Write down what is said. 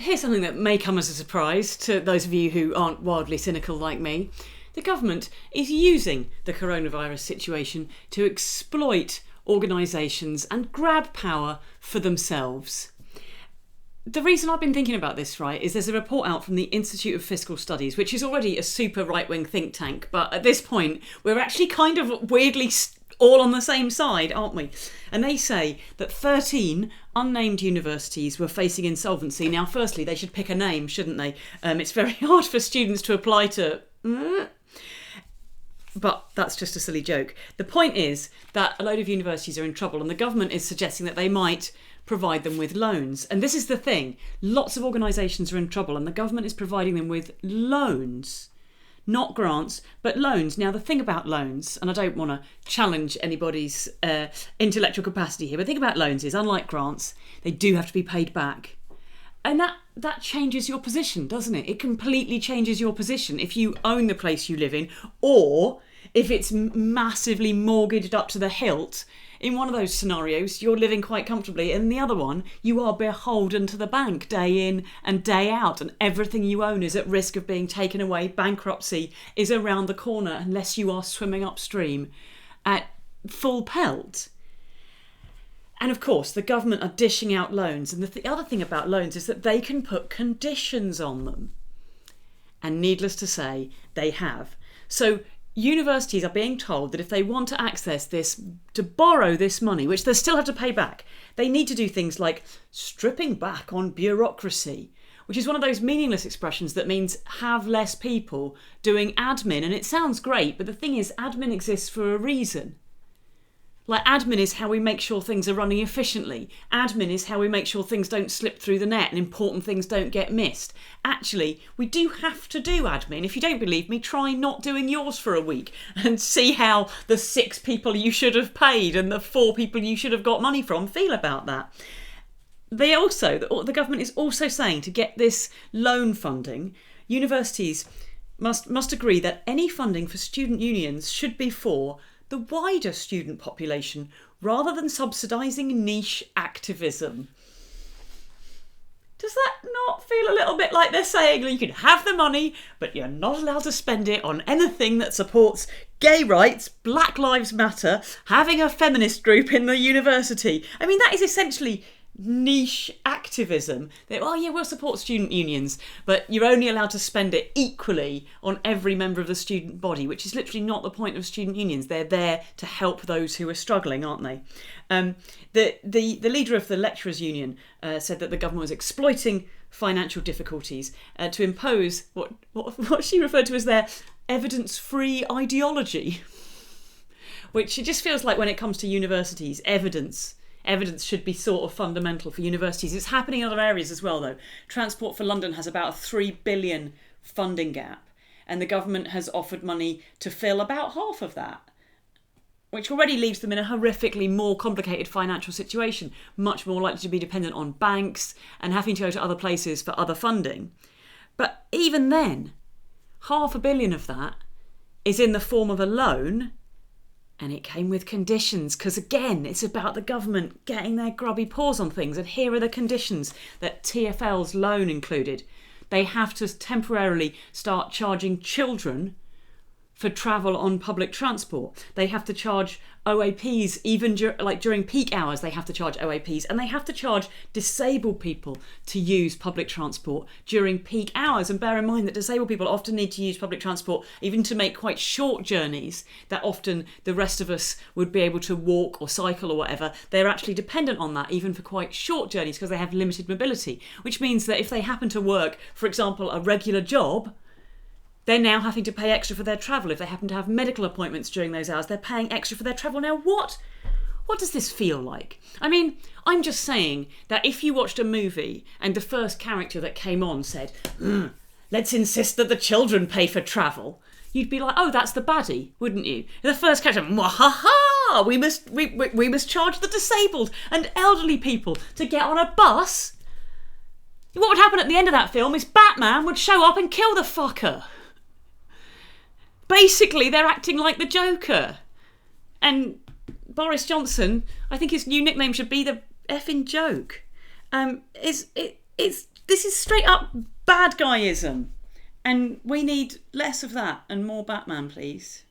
here's something that may come as a surprise to those of you who aren't wildly cynical like me. The government is using the coronavirus situation to exploit organisations and grab power for themselves. The reason I've been thinking about this, right, is there's a report out from the Institute of Fiscal Studies, which is already a super right-wing think tank, but at this point we're actually kind of weirdly all on the same side, aren't we? And they say that 13 unnamed universities were facing insolvency. Now, firstly, they should pick a name, shouldn't they? It's very hard for students to apply to... But that's just a silly joke. The point is that a load of universities are in trouble and the government is suggesting that they might provide them with loans. And this is the thing. Lots of organisations are in trouble and the government is providing them with loans. Not grants, but loans. Now, the thing about loans, and I don't want to challenge anybody's intellectual capacity here, but the thing about loans is, unlike grants, they do have to be paid back. And that changes your position, doesn't it? It completely changes your position if you own the place you live in, or if it's massively mortgaged up to the hilt. In one of those scenarios, you're living quite comfortably. In the other one, you are beholden to the bank day in and day out, and everything you own is at risk of being taken away. Bankruptcy is around the corner unless you are swimming upstream at full pelt. And of course, the government are dishing out loans. And the other thing about loans is that they can put conditions on them. And needless to say, they have. So universities are being told that if they want to access this, to borrow this money, which they still have to pay back, they need to do things like stripping back on bureaucracy, which is one of those meaningless expressions that means have less people doing admin. And it sounds great, but the thing is, admin exists for a reason. Like, admin is how we make sure things are running efficiently. Admin is how we make sure things don't slip through the net and important things don't get missed. Actually, we do have to do admin. If you don't believe me, try not doing yours for a week and see how the 6 people you should have paid and the 4 people you should have got money from feel about that. The government is also saying to get this loan funding, universities must agree that any funding for student unions should be for the wider student population rather than subsidising niche activism. Does that not feel a little bit like they're saying you can have the money, but you're not allowed to spend it on anything that supports gay rights, Black Lives Matter, having a feminist group in the university? I mean, that is essentially niche activism. We'll support student unions, but you're only allowed to spend it equally on every member of the student body, which is literally not the point of student unions. They're there to help those who are struggling, aren't they? The leader of the lecturers' union said that the government was exploiting financial difficulties to impose what she referred to as their evidence-free ideology, which it just feels like when it comes to universities, evidence should be sort of fundamental for universities. It's happening in other areas as well, though. Transport for London has about a 3 billion funding gap, and the government has offered money to fill about half of that, which already leaves them in a horrifically more complicated financial situation, much more likely to be dependent on banks and having to go to other places for other funding. But even then, £500 million of that is in the form of a loan. And it came with conditions, because again, it's about the government getting their grubby paws on things. And here are the conditions that TfL's loan included. They have to temporarily start charging children for travel on public transport. They have to charge OAPs, even during peak hours, they have to charge OAPs, and they have to charge disabled people to use public transport during peak hours. And bear in mind that disabled people often need to use public transport even to make quite short journeys that often the rest of us would be able to walk or cycle or whatever. They're actually dependent on that even for quite short journeys because they have limited mobility, which means that if they happen to work, for example, a regular job, they're now having to pay extra for their travel. If they happen to have medical appointments during those hours, they're paying extra for their travel. Now, what does this feel like? I mean, I'm just saying that if you watched a movie and the first character that came on said, let's insist that the children pay for travel, you'd be like, oh, that's the baddie, wouldn't you? The first character, mwahaha, we must charge the disabled and elderly people to get on a bus. What would happen at the end of that film is Batman would show up and kill the fucker. Basically, they're acting like the Joker. And Boris Johnson, I think his new nickname should be the effing joke. this is straight up bad guyism. And we need less of that and more Batman, please.